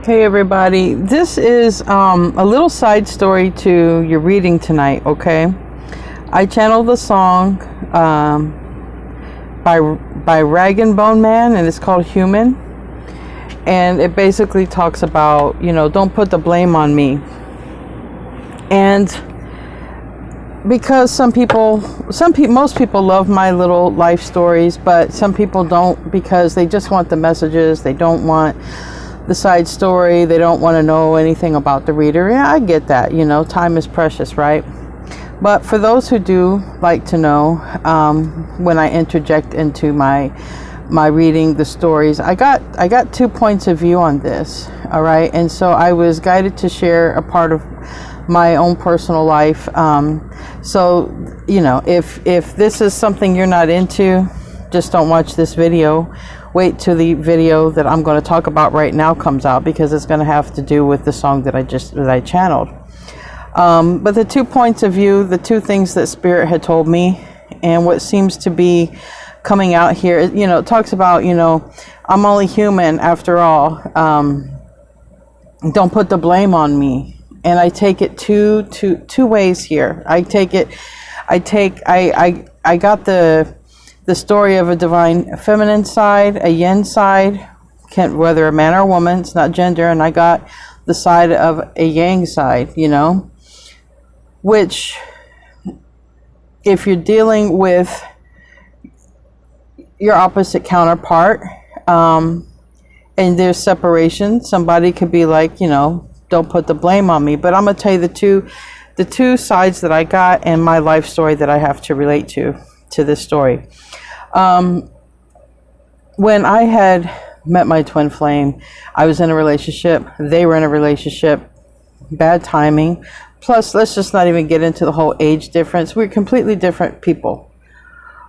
Hey everybody, this is a little side story to your reading tonight, okay? I channeled the song by Rag and Bone Man, and it's called Human. And it basically talks about, don't put the blame on me. And because most people love my little life stories, but some people don't, because they just want the messages. They don't want the side story. They don't want to know anything about the reader. Yeah, I get that. Time is precious, right? But for those who do like to know, when I interject into my reading the stories, I got 2 points of view on this. All right, and so I was guided to share a part of my own personal life. So if this is something you're not into, just don't watch this video. Wait till the video that I'm going to talk about right now comes out, because it's going to have to do with the song that I channeled. But the 2 points of view, the 2 things that Spirit had told me, and what seems to be coming out here, it talks about, I'm only human after all. Don't put the blame on me. And I take it two ways here. I got the story of a divine feminine side, a yin side, whether a man or a woman, it's not gender, and I got the side of a yang side, which, if you're dealing with your opposite counterpart, and there's separation, somebody could be like, don't put the blame on me. But I'm going to tell you the two sides that I got, and my life story that I have to relate to this story. When I had met my twin flame, I was in a relationship. They were in a relationship. Bad timing. Plus, let's just not even get into the whole age difference. We're completely different people,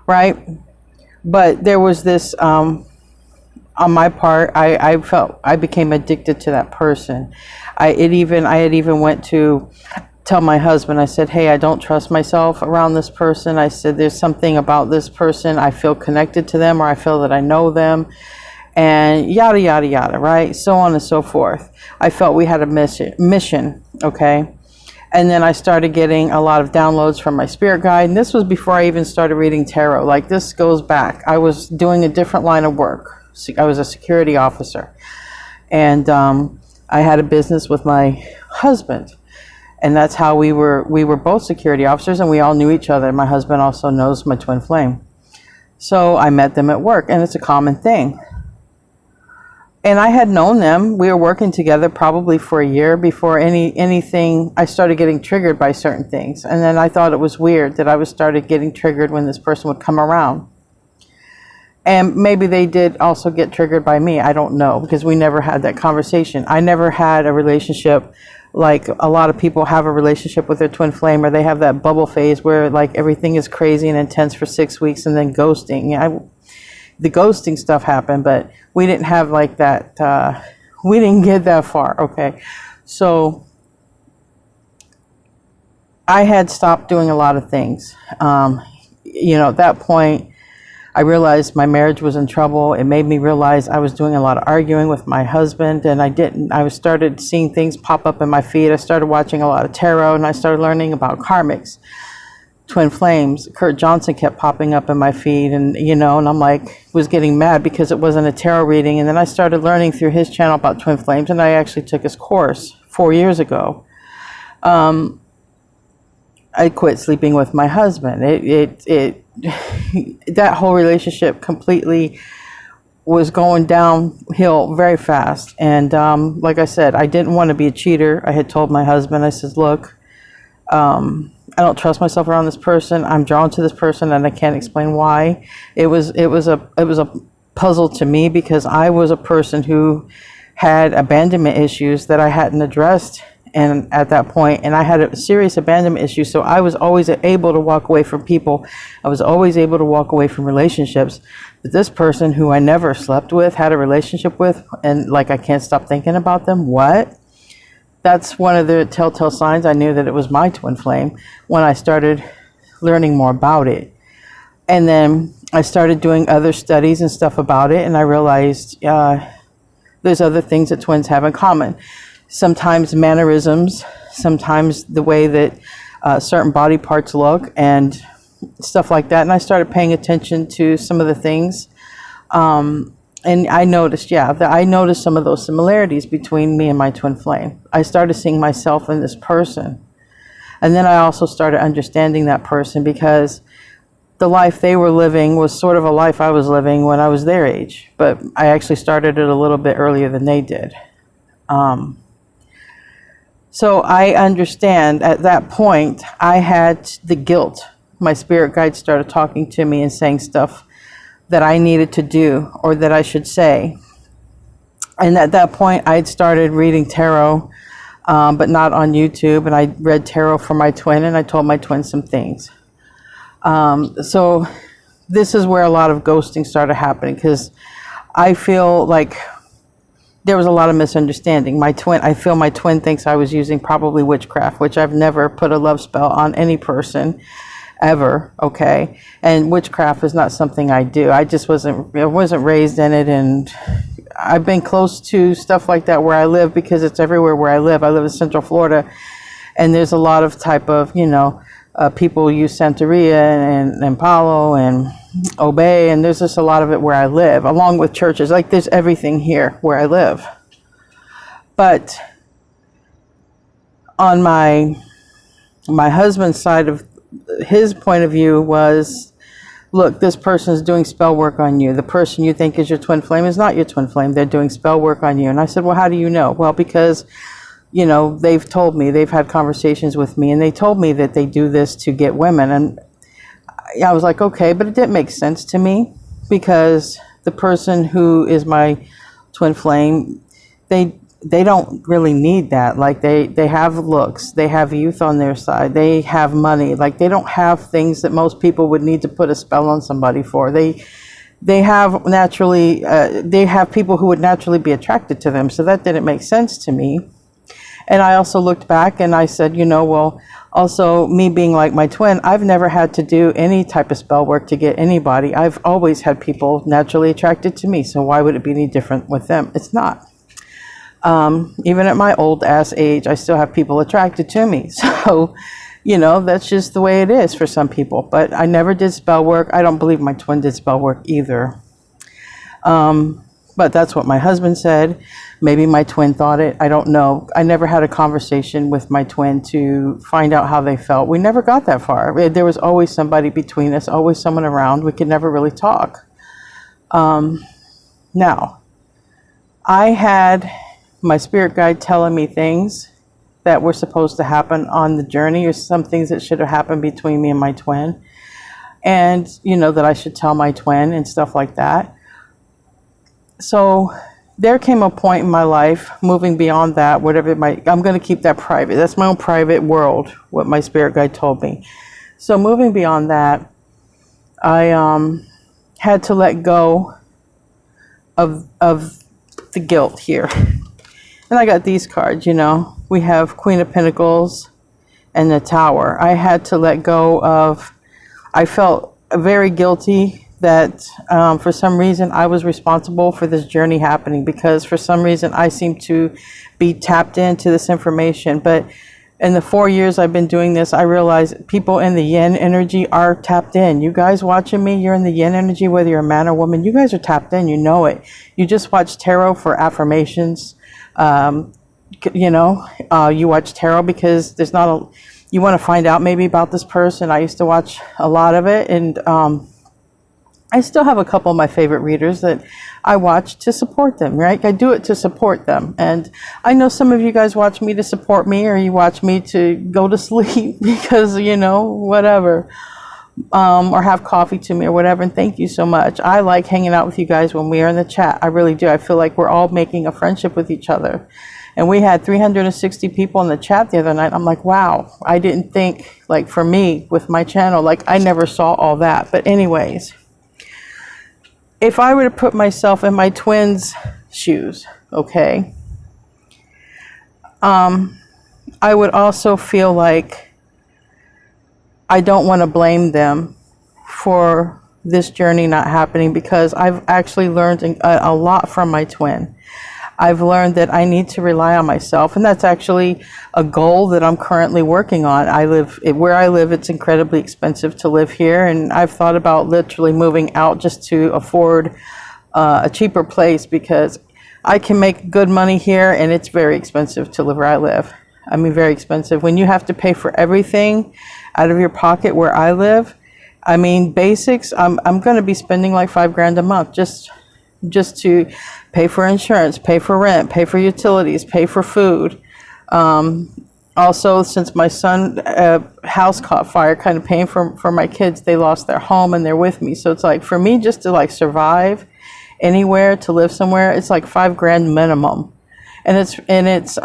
right? But there was this, on my part, I felt I became addicted to that person. I had even went to tell my husband. I said, hey, I don't trust myself around this person. I said, there's something about this person. I feel connected to them, or I feel that I know them, and yada, yada, yada, right? So on and so forth. I felt we had a mission, okay? And then I started getting a lot of downloads from my spirit guide. And this was before I even started reading tarot. Like, this goes back. I was doing a different line of work. I was a security officer. And I had a business with my husband. And that's how we were both security officers, and we all knew each other. My husband also knows my twin flame. So I met them at work, and it's a common thing. And I had known them. We were working together probably for a year before anything. I started getting triggered by certain things. And then I thought it was weird that I started getting triggered when this person would come around. And maybe they did also get triggered by me. I don't know, because we never had that conversation. I never had a relationship like a lot of people have a relationship with their twin flame, or they have that bubble phase where like everything is crazy and intense for 6 weeks and then ghosting. The ghosting stuff happened, but we didn't have like that. We didn't get that far. Okay. So I had stopped doing a lot of things. At that point, I realized my marriage was in trouble. It made me realize I was doing a lot of arguing with my husband, and I started seeing things pop up in my feed. I started watching a lot of tarot, and I started learning about karmics, twin flames. Kurt Johnson kept popping up in my feed, and and I'm like, was getting mad because it wasn't a tarot reading. And then I started learning through his channel about twin flames, and I actually took his course 4 years ago. I quit sleeping with my husband. That whole relationship completely was going downhill very fast. And like I said, I didn't want to be a cheater. I had told my husband, I said, look, I don't trust myself around this person. I'm drawn to this person, and I can't explain why. It was a puzzle to me, because I was a person who had abandonment issues that I hadn't addressed. And at that point, and I had a serious abandonment issue, so I was always able to walk away from people. I was always able to walk away from relationships. But this person, who I never slept with, had a relationship with, and like I can't stop thinking about them. What? That's one of the telltale signs I knew that it was my twin flame, when I started learning more about it. And then I started doing other studies and stuff about it, and I realized there's other things that twins have in common. Sometimes mannerisms, sometimes the way that certain body parts look and stuff like that. And I started paying attention to some of the things. And I noticed, that I noticed some of those similarities between me and my twin flame. I started seeing myself in this person. And then I also started understanding that person, because the life they were living was sort of a life I was living when I was their age. But I actually started it a little bit earlier than they did. So I understand at that point, I had the guilt. My spirit guide started talking to me and saying stuff that I needed to do or that I should say. And at that point, I'd started reading tarot, but not on YouTube. And I read tarot for my twin, and I told my twin some things. So this is where a lot of ghosting started happening, because I feel like there was a lot of misunderstanding. I feel my twin thinks I was using probably witchcraft, which I've never put a love spell on any person ever, okay? And witchcraft is not something I do. I wasn't raised in it, and I've been close to stuff like that where I live, because it's everywhere where I live. I live in Central Florida, and there's a lot of type of, people use Santeria and Palo and Obey, and there's just a lot of it where I live, along with churches. Like, there's everything here where I live. But on my husband's side of his point of view was, look, this person is doing spell work on you. The person you think is your twin flame is not your twin flame. They're doing spell work on you. And I said, well, how do you know? Well, because, they've told me, they've had conversations with me, and they told me that they do this to get women. And I was like, okay, but it didn't make sense to me, because the person who is my twin flame, they don't really need that. Like, they have looks, they have youth on their side, they have money. Like, they don't have things that most people would need to put a spell on somebody for. They have people who would naturally be attracted to them. So that didn't make sense to me. And I also looked back and I said, well, also me being like my twin, I've never had to do any type of spell work to get anybody. I've always had people naturally attracted to me. So why would it be any different with them? It's not. Even at my old ass age, I still have people attracted to me. So, that's just the way it is for some people. But I never did spell work. I don't believe my twin did spell work either. But that's what my husband said. Maybe my twin thought it. I don't know. I never had a conversation with my twin to find out how they felt. We never got that far. There was always somebody between us, always someone around. We could never really talk. Now, I had my spirit guide telling me things that were supposed to happen on the journey, or some things that should have happened between me and my twin. And, that I should tell my twin and stuff like that. So there came a point in my life, moving beyond that, I'm going to keep that private. That's my own private world, what my spirit guide told me. So moving beyond that, I had to let go of the guilt here. And I got these cards, we have Queen of Pentacles and the Tower. I had to let go of, I felt very guilty that for some reason I was responsible for this journey happening, because for some reason I seem to be tapped into this information. But in the 4 years I've been doing this, I realized people in the yin energy are tapped in. You guys watching me, you're in the yin energy, whether you're a man or woman, you guys are tapped in, you know it. You just watch tarot for affirmations. You watch tarot because you want to find out maybe about this person. I used to watch a lot of it, and I still have a couple of my favorite readers that I watch to support them, right? I do it to support them. And I know some of you guys watch me to support me, or you watch me to go to sleep because, whatever, or have coffee to me or whatever. And thank you so much. I like hanging out with you guys when we are in the chat. I really do. I feel like we're all making a friendship with each other. And we had 360 people in the chat the other night. I'm like, wow, I didn't think, like, for me with my channel, like, I never saw all that. But anyways, if I were to put myself in my twins' shoes, okay, I would also feel like I don't want to blame them for this journey not happening, because I've actually learned a lot from my twin. I've learned that I need to rely on myself, and that's actually a goal that I'm currently working on. Where I live, it's incredibly expensive to live here, and I've thought about literally moving out just to afford a cheaper place, because I can make good money here, and it's very expensive to live where I live. I mean, very expensive. When you have to pay for everything out of your pocket where I live, I mean, basics, I'm going to be spending like $5,000 a month just to pay for insurance, pay for rent, pay for utilities, pay for food. Also, since my son's house caught fire, kind of paying for my kids. They lost their home and they're with me. So it's like, for me, just to like survive anywhere, to live somewhere, it's like $5,000 minimum. And it's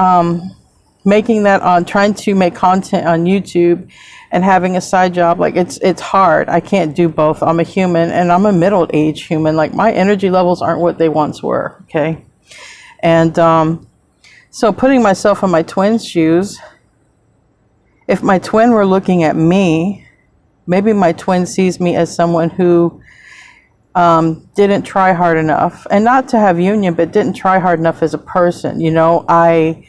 making that on, trying to make content on YouTube and having a side job, like it's hard. I can't do both. I'm a human, and I'm a middle-aged human. Like, my energy levels aren't what they once were, okay? And so putting myself in my twin's shoes, if my twin were looking at me, maybe my twin sees me as someone who didn't try hard enough, and not to have union, but didn't try hard enough as a person. You know, I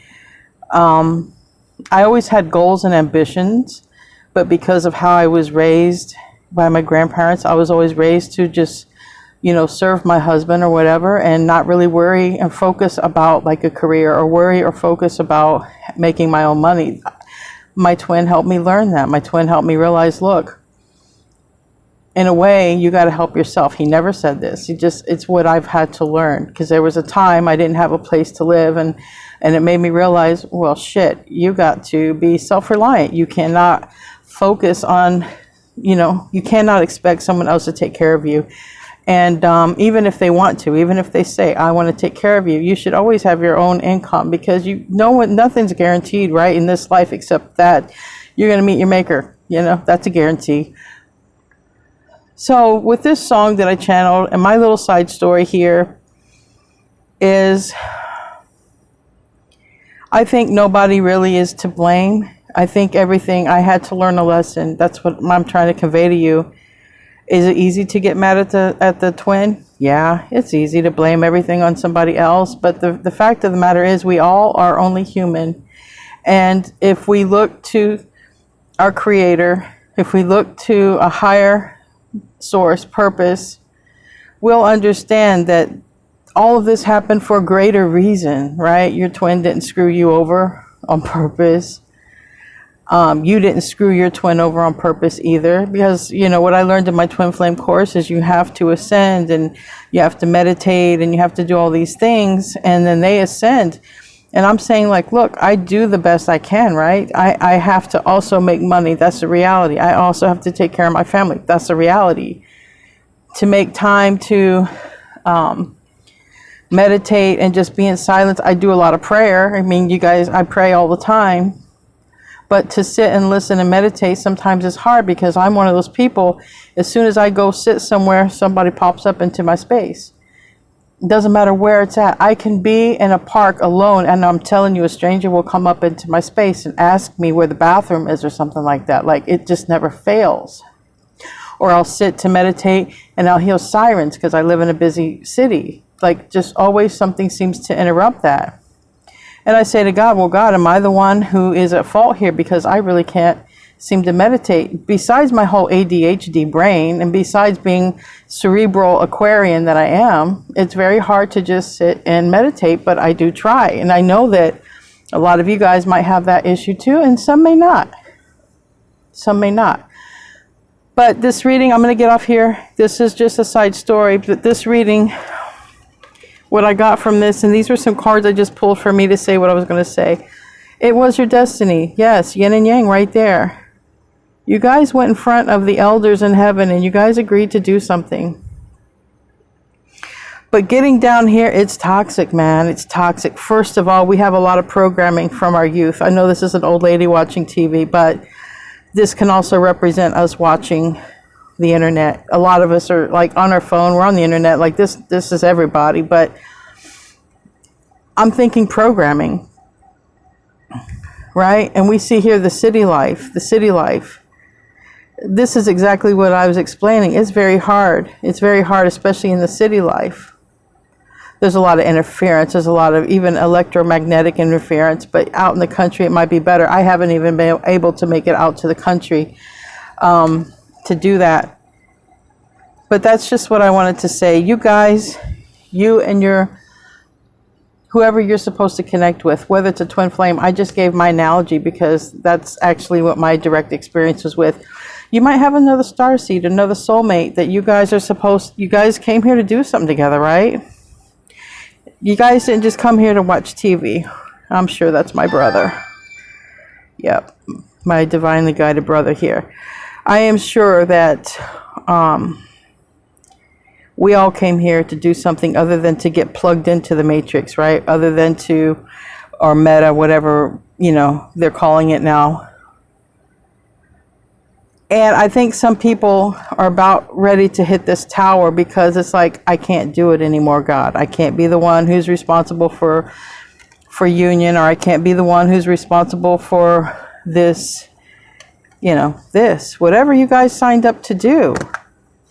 always had goals and ambitions, but because of how I was raised by my grandparents, I was always raised to just, you know, serve my husband or whatever, and not really worry and focus about like a career, or worry or focus about making my own money. My twin helped me learn that. My twin helped me realize, look, in a way, you got to help yourself. He never said this. It's what I've had to learn, because there was a time I didn't have a place to live, and it made me realize, well, shit, you got to be self-reliant. You cannot focus on, you know, you cannot expect someone else to take care of you. And even if they want to, even if they say, I want to take care of you, you should always have your own income, because you know what, nothing's guaranteed, right, in this life, except that you're going to meet your maker. You know, that's a guarantee. So with this song that I channeled, and my little side story here is, I think nobody really is to blame. I think everything, I had to learn a lesson. That's what I'm trying to convey to you. Is it easy to get mad at the twin? Yeah, it's easy to blame everything on somebody else. But the fact of the matter is, we all are only human. And if we look to our Creator, if we look to a higher source, purpose, we'll understand that all of this happened for a greater reason, right? Your twin didn't screw you over on purpose. You didn't screw your twin over on purpose either, because, you know, what I learned in my twin flame course is you have to ascend, and you have to meditate, and you have to do all these things, and then they ascend. And I'm saying, like, look, I do the best I can, right? I have to also make money. That's the reality. I also have to take care of my family. That's the reality. To make time to meditate and just be in silence. I do a lot of prayer. I mean, you guys, I pray all the time. But to sit and listen and meditate sometimes is hard, because I'm one of those people, as soon as I go sit somewhere, somebody pops up into my space. It doesn't matter where it's at. I can be in a park alone, and I'm telling you, a stranger will come up into my space and ask me where the bathroom is or something like that. Like, it just never fails. Or I'll sit to meditate and I'll hear sirens, because I live in a busy city. Like, just always something seems to interrupt that. And I say to God, well, God, am I the one who is at fault here? Because I really can't seem to meditate. Besides my whole ADHD brain, and besides being cerebral Aquarian that I am, it's very hard to just sit and meditate, but I do try. And I know that a lot of you guys might have that issue too, and some may not. Some may not. But this reading, I'm going to get off here. This is just a side story, but this reading, what I got from this, and these were some cards I just pulled for me to say what I was going to say. It was your destiny. Yes, yin and yang right there. You guys went in front of the elders in heaven, and you guys agreed to do something. But getting down here, it's toxic, man. It's toxic. First of all, we have a lot of programming from our youth. I know this is an old lady watching TV, but this can also represent us watching the internet. A lot of us are like on our phone. We're on the internet. Like this is everybody. But I'm thinking programming, right? And we see here the city life. The city life. This is exactly what I was explaining. It's very hard. It's very hard, especially in the city life. there's a lot of interference. There's a lot of even electromagnetic interference, but out in the country it might be better. I haven't even been able to make it out to the country to do that. But that's just what I wanted to say. You guys, you and whoever you're supposed to connect with, whether it's a twin flame, I just gave my analogy because that's actually what my direct experience was with. You might have another starseed, another soulmate that you guys you guys came here to do something together, right? You guys didn't just come here to watch TV. I'm sure that's my brother. Yep, my divinely guided brother here. I am sure that we all came here to do something other than to get plugged into the matrix, right? Other than or meta, whatever, they're calling it now. And I think some people are about ready to hit this tower because it's like, I can't do it anymore, God. I can't be the one who's responsible for union, or I can't be the one who's responsible for this, whatever you guys signed up to do.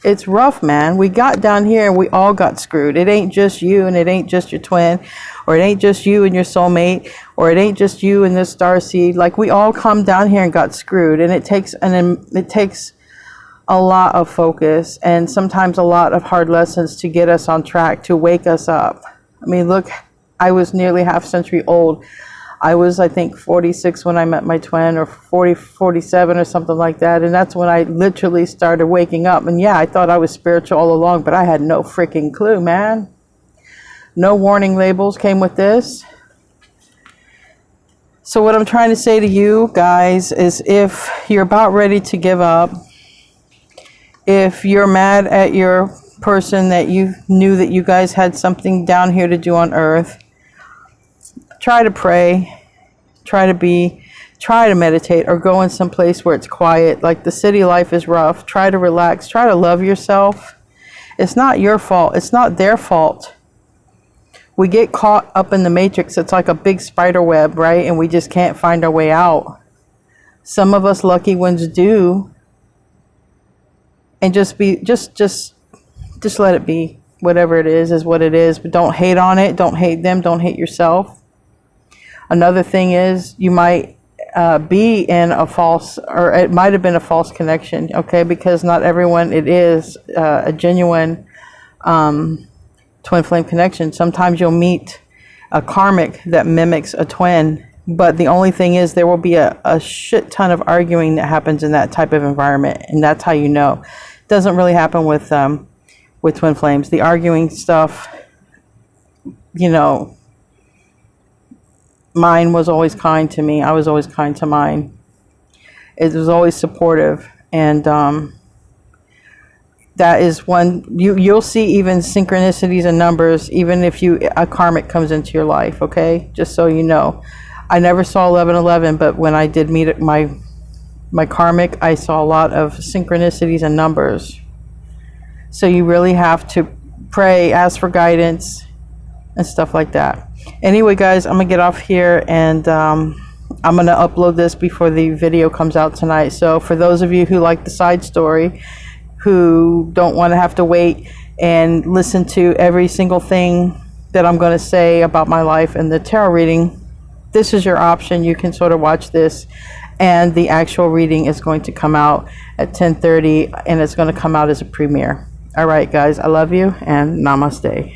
It's rough, man. We got down here and we all got screwed. It ain't just you, and it ain't just your twin, or it ain't just you and your soulmate, or it ain't just you and this starseed. Like, we all come down here and got screwed, and it takes a lot of focus and sometimes a lot of hard lessons to get us on track, to wake us up. I mean, look, I was nearly half century old. I was, I think, 46 when I met my twin, or 47 or something like that. And that's when I literally started waking up. And yeah, I thought I was spiritual all along, but I had no freaking clue, man. No warning labels came with this. So what I'm trying to say to you guys is, if you're about ready to give up, if you're mad at your person that you knew that you guys had something down here to do on earth, try to pray, try to meditate, or go in some place where it's quiet. Like, the city life is rough. Try to relax, try to love yourself. It's not your fault. It's not their fault. We get caught up in the matrix. It's like a big spider web, right? And we just can't find our way out. Some of us lucky ones do. And just let it be. Whatever it is what it is. But don't hate on it. Don't hate them. Don't hate yourself. Another thing is, you might be in a false, or it might have been a false connection, okay? Because not everyone, it is a genuine twin flame connection. Sometimes you'll meet a karmic that mimics a twin, but the only thing is, there will be a shit ton of arguing that happens in that type of environment, and that's how you know. It doesn't really happen with twin flames. The arguing stuff, mine was always kind to me. I was always kind to mine. It was always supportive. And that is one, you'll see even synchronicities and numbers, even if a karmic comes into your life, okay? Just so you know. I never saw 1111, but when I did meet my karmic, I saw a lot of synchronicities and numbers. So you really have to pray, ask for guidance, and stuff like that. Anyway, guys, I'm gonna get off here, and I'm gonna upload this before the video comes out tonight. So for those of you who like the side story, who don't want to have to wait and listen to every single thing that I'm going to say about my life and the tarot reading, this is your option. You can sort of watch this, and the actual reading is going to come out at 10:30, and it's going to come out as a premiere. All right, guys, I love you, and namaste.